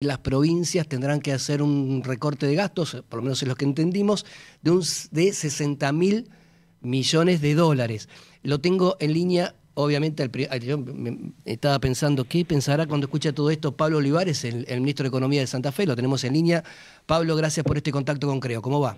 las provincias tendrán que hacer un recorte de gastos, por lo menos es lo que entendimos, de 60.000 millones de dólares. Lo tengo en línea, obviamente, yo estaba pensando, ¿qué pensará cuando escucha todo esto Pablo Olivares, el ministro de Economía de Santa Fe? Lo tenemos en línea. Pablo, gracias por este contacto con Creo. ¿Cómo va?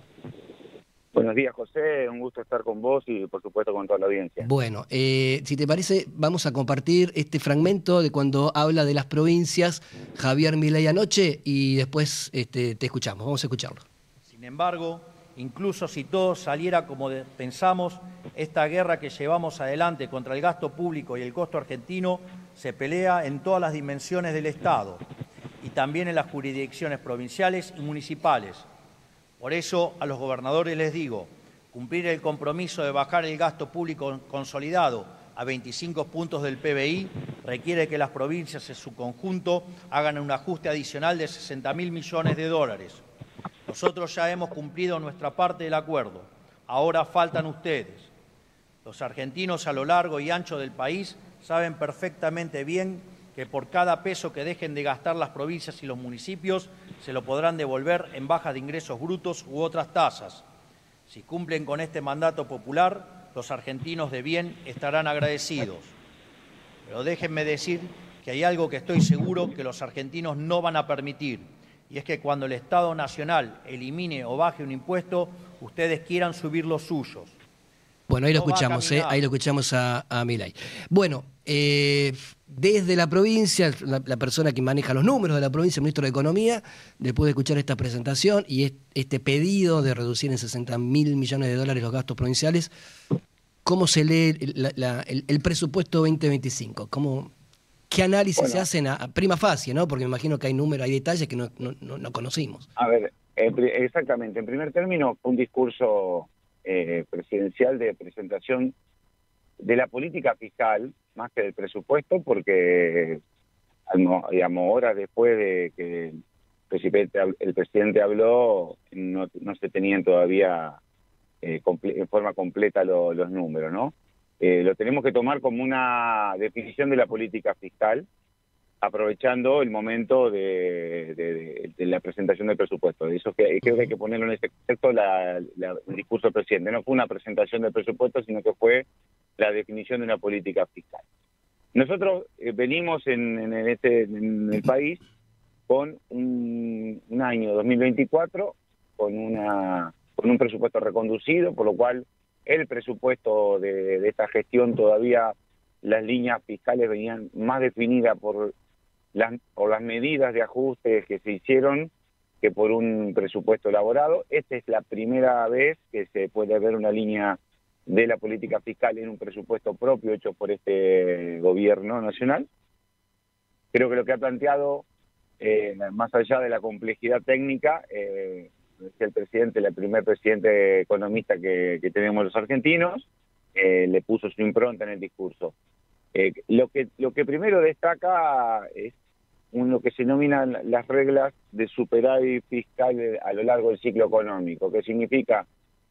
Buenos días, José. Un gusto estar con vos y, por supuesto, con toda la audiencia. Bueno, si te parece, vamos a compartir este fragmento de cuando habla de las provincias Javier Milei anoche y después te escuchamos. Vamos a escucharlo. Sin embargo, incluso si todo saliera como pensamos, esta guerra que llevamos adelante contra el gasto público y el costo argentino se pelea en todas las dimensiones del Estado y también en las jurisdicciones provinciales y municipales. Por eso, a los gobernadores les digo, cumplir el compromiso de bajar el gasto público consolidado a 25 puntos del PBI requiere que las provincias en su conjunto hagan un ajuste adicional de 60.000 millones de dólares. Nosotros ya hemos cumplido nuestra parte del acuerdo. Ahora faltan ustedes. Los argentinos a lo largo y ancho del país saben perfectamente bien que por cada peso que dejen de gastar las provincias y los municipios se lo podrán devolver en bajas de ingresos brutos u otras tasas. Si cumplen con este mandato popular, los argentinos de bien estarán agradecidos. Pero déjenme decir que hay algo que estoy seguro que los argentinos no van a permitir, y es que cuando el Estado Nacional elimine o baje un impuesto, ustedes quieran subir los suyos. Bueno, ahí lo escuchamos, ahí lo escuchamos a Milei. Bueno, desde la provincia, la persona que maneja los números de la provincia, el ministro de Economía, después de escuchar esta presentación y este pedido de reducir en 60.000 millones de dólares los gastos provinciales, ¿cómo se lee el presupuesto 2025? ¿Qué análisis se hacen a prima facie, ¿no? Porque me imagino que hay números, hay detalles que no conocimos. A ver, exactamente. En primer término, un discurso presidencial de presentación de la política fiscal, más que del presupuesto, porque, digamos, horas después de que el presidente habló, no se tenían todavía en forma completa los números, ¿no? Lo tenemos que tomar como una definición de la política fiscal, aprovechando el momento de la presentación del presupuesto. Eso creo que hay que ponerlo en ese contexto, el discurso del presidente. No fue una presentación del presupuesto, sino que fue la definición de una política fiscal. Nosotros venimos en el país con un año 2024, con un presupuesto reconducido, por lo cual el presupuesto de esta gestión todavía las líneas fiscales venían más definidas por las medidas de ajuste que se hicieron que por un presupuesto elaborado. Esta es la primera vez que se puede ver una línea de la política fiscal en un presupuesto propio hecho por este gobierno nacional. Creo que lo que ha planteado, más allá de la complejidad técnica, es el presidente, el primer presidente economista que tenemos los argentinos, le puso su impronta en el discurso. Lo que primero destaca es lo que se denominan las reglas de superávit fiscal a lo largo del ciclo económico, que significa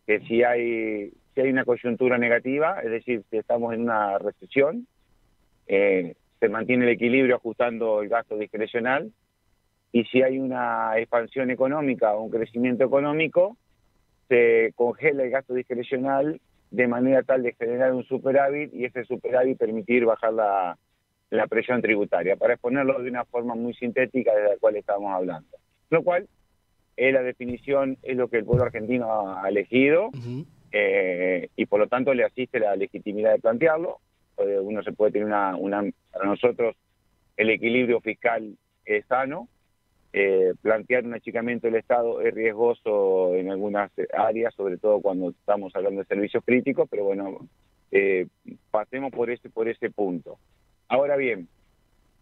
que si hay una coyuntura negativa, es decir, si estamos en una recesión, se mantiene el equilibrio ajustando el gasto discrecional, y si hay una expansión económica o un crecimiento económico, se congela el gasto discrecional de manera tal de generar un superávit y ese superávit permitir bajar la presión tributaria, para exponerlo de una forma muy sintética de la cual estamos hablando. Lo cual, la definición es lo que el pueblo argentino ha elegido, y por lo tanto le asiste la legitimidad de plantearlo. Uno se puede tener para nosotros el equilibrio fiscal es sano. Plantear un achicamiento del Estado es riesgoso en algunas áreas, sobre todo cuando estamos hablando de servicios críticos, pero bueno, pasemos por ese punto. Ahora bien,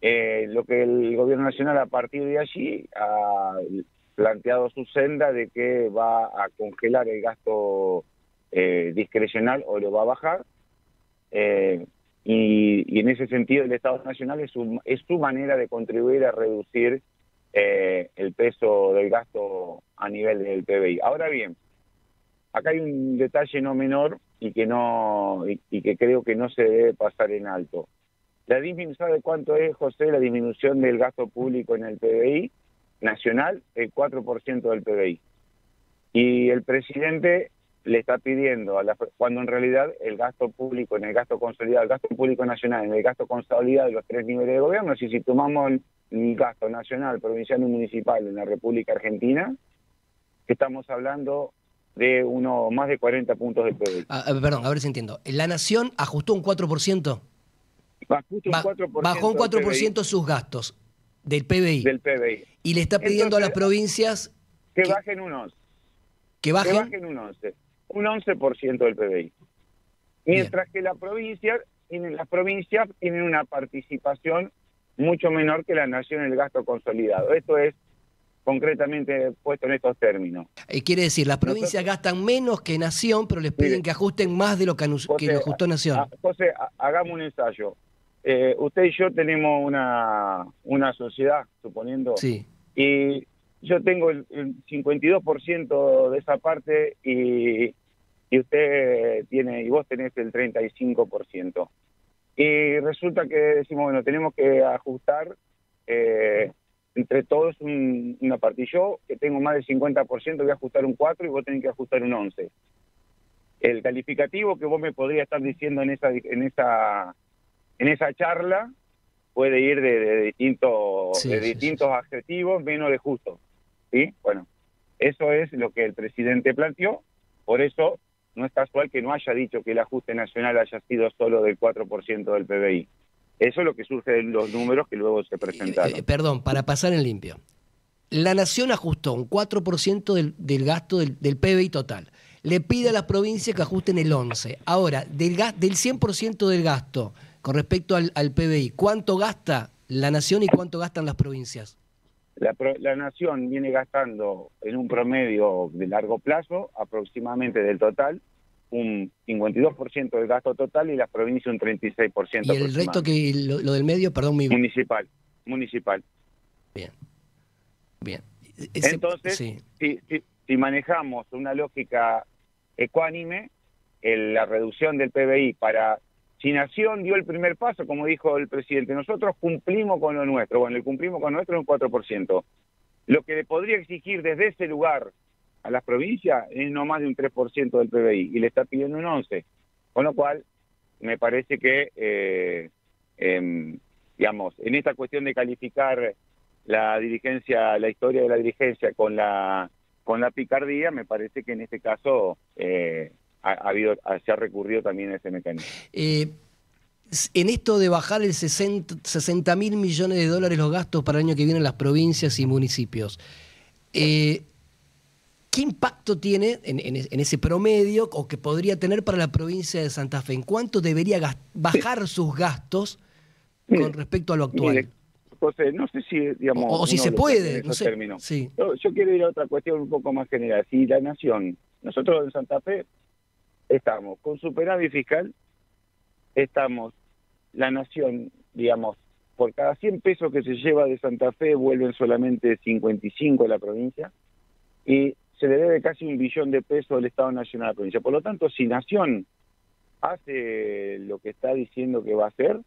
lo que el gobierno nacional a partir de allí ha planteado su senda de que va a congelar el gasto discrecional o lo va a bajar, y en ese sentido el Estado Nacional es su manera de contribuir a reducir el peso del gasto a nivel del PBI. Ahora bien, acá hay un detalle no menor y que creo que no se debe pasar en alto. ¿Sabe cuánto es, José, la disminución del gasto público en el PBI? nacional el 4% del PBI. Y el presidente le está pidiendo, cuando en realidad el gasto público, en el gasto consolidado, el gasto público nacional, en el gasto consolidado de los 3 niveles de gobierno, si tomamos el gasto nacional, provincial y municipal en la República Argentina, estamos hablando de más de 40 puntos del PBI. Perdón, a ver si entiendo. ¿La Nación ajustó un 4%? Bajó un 4% sus gastos del PBI. Del PBI. Y le está pidiendo a las provincias que bajen un 11. ¿Que bajen? Que bajen un 11. Un 11% del PBI. Mientras que las provincias tienen una participación mucho menor que la Nación en el gasto consolidado. Esto es concretamente puesto en estos términos. Quiere decir, las provincias gastan menos que Nación, pero les piden que ajusten más de lo que ajustó Nación. José, hagamos un ensayo. Usted y yo tenemos una sociedad, suponiendo, sí. Y yo tengo el 52% de esa parte y usted tiene, y vos tenés el 35%. Y resulta que decimos, bueno, tenemos que ajustar entre todos una parte. Y yo, que tengo más del 50%, voy a ajustar un 4 y vos tenés que ajustar un 11. El calificativo que vos me podrías estar diciendo en esa charla puede ir de distintos adjetivos, menos de justo. ¿Sí? Bueno, eso es lo que el presidente planteó, por eso no es casual que no haya dicho que el ajuste nacional haya sido solo del 4% del PBI. Eso es lo que surge de los números que luego se presentaron. Perdón, para pasar en limpio. La Nación ajustó un 4% del gasto del PBI total. Le pide a las provincias que ajusten el 11%. Ahora, del 100% del gasto con respecto al PBI, ¿cuánto gasta la Nación y cuánto gastan las provincias? La Nación viene gastando en un promedio de largo plazo, aproximadamente del total, un 52% del gasto total y las provincias un 36%. ¿Y el resto que lo del medio, perdón? Municipal. Bien. Entonces, sí. si manejamos una lógica ecuánime, la reducción del PBI si Nación dio el primer paso, como dijo el presidente, nosotros cumplimos con lo nuestro. Bueno, el cumplimos con lo nuestro es un 4%. Lo que le podría exigir desde ese lugar a las provincias es no más de un 3% del PBI, y le está pidiendo un 11%. Con lo cual, me parece que, digamos, en esta cuestión de calificar la historia de la dirigencia con la picardía, me parece que en este caso se ha recurrido también a ese mecanismo. En esto de bajar el 60.000 millones de dólares los gastos para el año que viene en las provincias y municipios, ¿qué impacto tiene en ese promedio o que podría tener para la provincia de Santa Fe? ¿En cuánto debería bajar sus gastos con respecto a lo actual? Mire, José, no sé si, digamos... O si se puede, no sé. Sí. Yo quiero ir a otra cuestión un poco más general. Si la Nación, nosotros en Santa Fe estamos con superávit fiscal, la Nación, digamos, por cada 100 pesos que se lleva de Santa Fe vuelven solamente 55 a la provincia y se le debe casi 1 billón de pesos al Estado Nacional a la provincia. Por lo tanto, si Nación hace lo que está diciendo que va a hacer,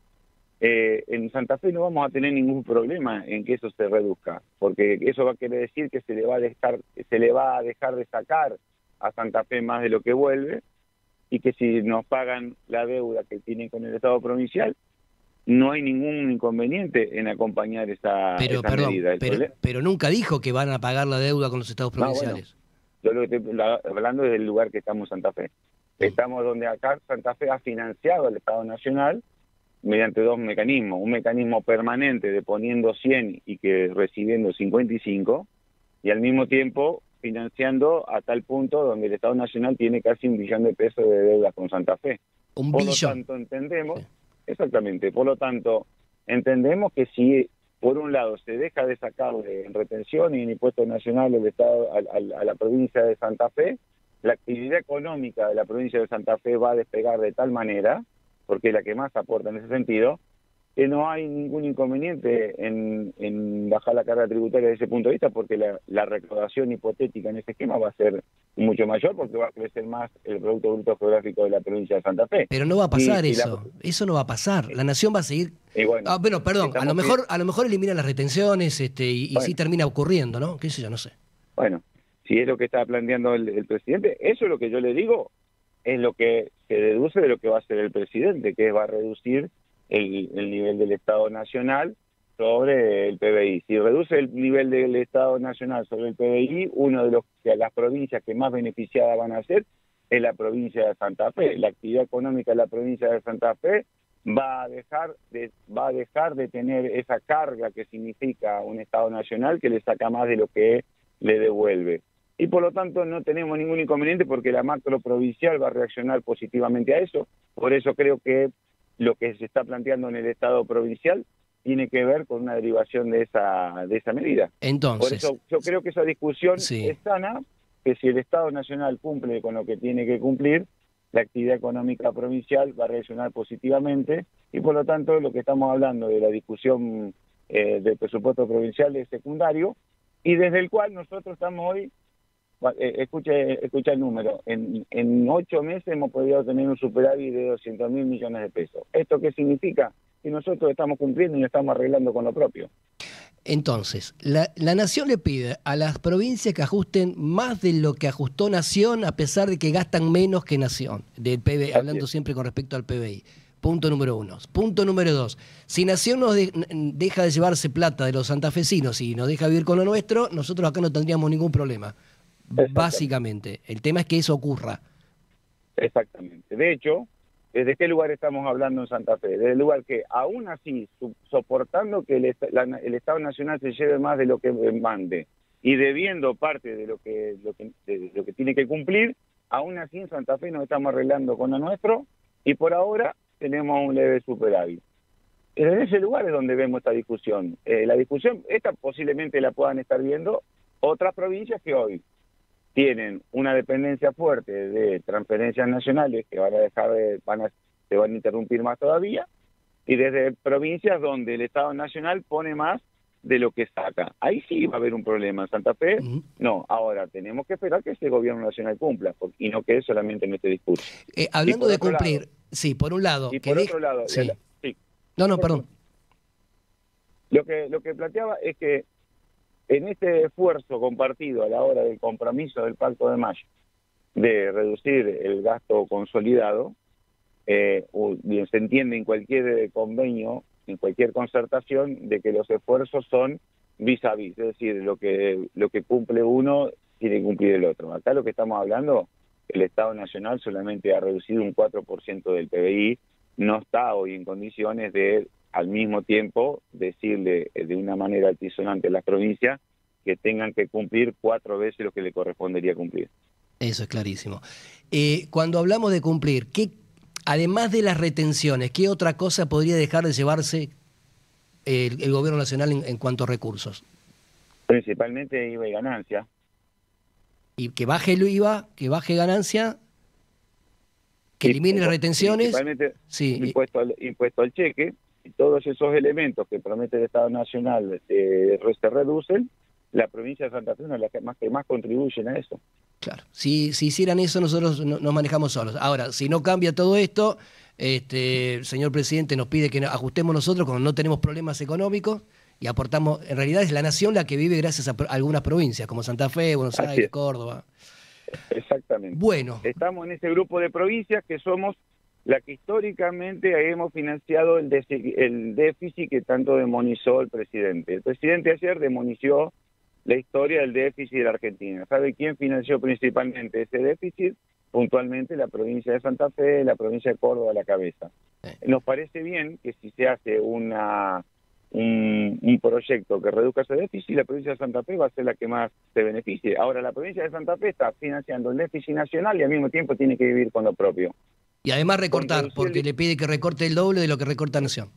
en Santa Fe no vamos a tener ningún problema en que eso se reduzca, porque eso va a querer decir que se le va a dejar de sacar a Santa Fe más de lo que vuelve, y que si nos pagan la deuda que tienen con el Estado provincial, no hay ningún inconveniente en acompañar esa medida. Pero nunca dijo que van a pagar la deuda con los Estados provinciales. No, bueno, yo lo que estoy hablando es del lugar que estamos en Santa Fe. Estamos donde acá Santa Fe ha financiado al Estado Nacional mediante 2 mecanismos. Un mecanismo permanente de poniendo 100 y que recibiendo 55, y al mismo tiempo financiando a tal punto donde el Estado Nacional tiene casi 1 billón de pesos de deuda con Santa Fe. ¿1 billón? Por lo tanto, entendemos, exactamente, por lo tanto, entendemos que si por un lado se deja de sacarle en retención y en impuestos nacionales del Estado a la provincia de Santa Fe, la actividad económica de la provincia de Santa Fe va a despegar de tal manera, porque es la que más aporta en ese sentido, que no hay ningún inconveniente en bajar la carga tributaria desde ese punto de vista, porque la recaudación hipotética en ese esquema va a ser mucho mayor, porque va a crecer más el Producto Bruto Geográfico de la provincia de Santa Fe. Pero no va a pasar eso no va a pasar. La nación va a seguir. Bueno, bueno, perdón, a lo mejor eliminan las retenciones y bueno, sí termina ocurriendo, ¿no? ¿Qué sé yo? No sé. Bueno, si es lo que está planteando el presidente, eso es lo que yo le digo, es lo que se deduce de lo que va a hacer el presidente, que va a reducir el nivel del Estado Nacional sobre el PBI. Si reduce el nivel del Estado Nacional sobre el PBI, una de las provincias que más beneficiadas van a ser es la provincia de Santa Fe. La actividad económica de la provincia de Santa Fe va a dejar de tener esa carga que significa un Estado Nacional que le saca más de lo que le devuelve. Y por lo tanto no tenemos ningún inconveniente porque la macro provincial va a reaccionar positivamente a eso. Por eso creo que lo que se está planteando en el Estado provincial tiene que ver con una derivación de esa medida. Entonces, por eso yo creo que esa discusión sí, es sana, que si el Estado Nacional cumple con lo que tiene que cumplir, la actividad económica provincial va a reaccionar positivamente y por lo tanto lo que estamos hablando de la discusión del presupuesto provincial es secundario y desde el cual nosotros estamos hoy, escucha el número, en 8 meses hemos podido tener un superávit de 200.000 millones de pesos. ¿Esto qué significa? Que nosotros estamos cumpliendo y nos estamos arreglando con lo propio. Entonces, la Nación le pide a las provincias que ajusten más de lo que ajustó Nación, a pesar de que gastan menos que Nación, del PBI, hablando siempre con respecto al PBI. Punto número 1. Punto número 2. Si Nación nos deja de llevarse plata de los santafesinos y nos deja vivir con lo nuestro, nosotros acá no tendríamos ningún problema. Básicamente. El tema es que eso ocurra. Exactamente. De hecho, ¿desde qué lugar estamos hablando en Santa Fe? Desde el lugar que, aún así, soportando que el Estado Nacional se lleve más de lo que mande y debiendo parte de lo que tiene que cumplir, aún así en Santa Fe nos estamos arreglando con lo nuestro y por ahora tenemos un leve superávit. En ese lugar es donde vemos esta discusión. La discusión, esta posiblemente la puedan estar viendo otras provincias que hoy tienen una dependencia fuerte de transferencias nacionales que se van a interrumpir más todavía, y desde provincias donde el Estado Nacional pone más de lo que saca. Ahí sí va a haber un problema. En Santa Fe, no. Ahora, tenemos que esperar que ese gobierno nacional cumpla, y no quede solamente en este discurso. Hablando de cumplir, sí, por un lado. Y por otro lado, sí. Sí. No, perdón. Lo que planteaba es que en este esfuerzo compartido a la hora del compromiso del Pacto de Mayo de reducir el gasto consolidado, bien se entiende en cualquier convenio, en cualquier concertación, de que los esfuerzos son vis a vis, es decir, lo que cumple uno tiene que cumplir el otro. Acá lo que estamos hablando, el Estado Nacional solamente ha reducido un 4% del PBI, no está hoy en condiciones de al mismo tiempo decirle de una manera altisonante a las provincias que tengan que cumplir 4 veces lo que le correspondería cumplir. Eso es clarísimo. Cuando hablamos de cumplir, además de las retenciones, ¿qué otra cosa podría dejar de llevarse el gobierno nacional en cuanto a recursos? Principalmente IVA y ganancia. Y que baje el IVA, que baje ganancia, que elimine las retenciones. Principalmente sí. impuesto al cheque. Y todos esos elementos que promete el Estado Nacional se reducen, la provincia de Santa Fe es una de las que más contribuyen a eso. Claro, si hicieran eso nosotros nos manejamos solos. Ahora, si no cambia todo esto, el señor presidente nos pide que ajustemos nosotros cuando no tenemos problemas económicos y aportamos, en realidad es la nación la que vive gracias a algunas provincias, como Santa Fe, Buenos Aires, Córdoba. Exactamente. Bueno. Estamos en ese grupo de provincias que somos la que históricamente hemos financiado el déficit que tanto demonizó el presidente. El presidente ayer demonizó la historia del déficit de la Argentina. ¿Sabe quién financió principalmente ese déficit? Puntualmente la provincia de Santa Fe, la provincia de Córdoba a la cabeza. Nos parece bien que si se hace un proyecto que reduzca ese déficit, la provincia de Santa Fe va a ser la que más se beneficie. Ahora, la provincia de Santa Fe está financiando el déficit nacional y al mismo tiempo tiene que vivir con lo propio. Y además recortar, porque le pide que recorte el doble de lo que recorta Nación.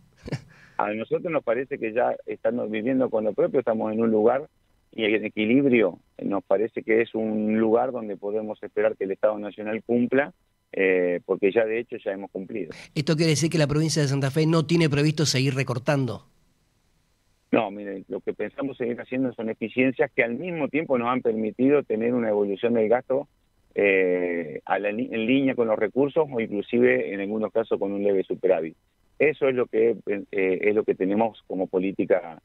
A nosotros nos parece que ya estamos viviendo con lo propio, estamos en un lugar y en equilibrio. Nos parece que es un lugar donde podemos esperar que el Estado Nacional cumpla porque ya de hecho ya hemos cumplido. ¿Esto quiere decir que la provincia de Santa Fe no tiene previsto seguir recortando? No, miren, lo que pensamos seguir haciendo son eficiencias que al mismo tiempo nos han permitido tener una evolución del gasto en línea con los recursos o inclusive en algunos casos con un leve superávit. Eso es lo que tenemos como política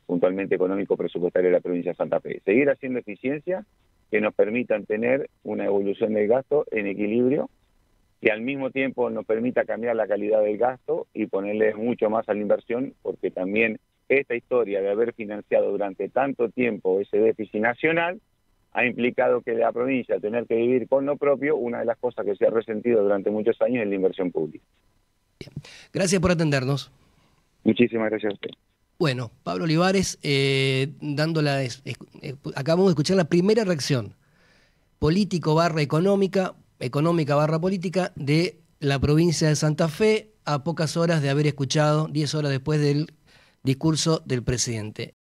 puntualmente económico-presupuestaria de la provincia de Santa Fe. Seguir haciendo eficiencias que nos permitan tener una evolución del gasto en equilibrio, que al mismo tiempo nos permita cambiar la calidad del gasto y ponerle mucho más a la inversión, porque también esta historia de haber financiado durante tanto tiempo ese déficit nacional ha implicado que la provincia, al tener que vivir con lo propio, una de las cosas que se ha resentido durante muchos años es la inversión pública. Bien. Gracias por atendernos. Muchísimas gracias a usted. Bueno, Pablo Olivares, acabamos de escuchar la primera reacción político/económica, económica/política de la provincia de Santa Fe a pocas horas de haber escuchado, 10 horas después del discurso del presidente.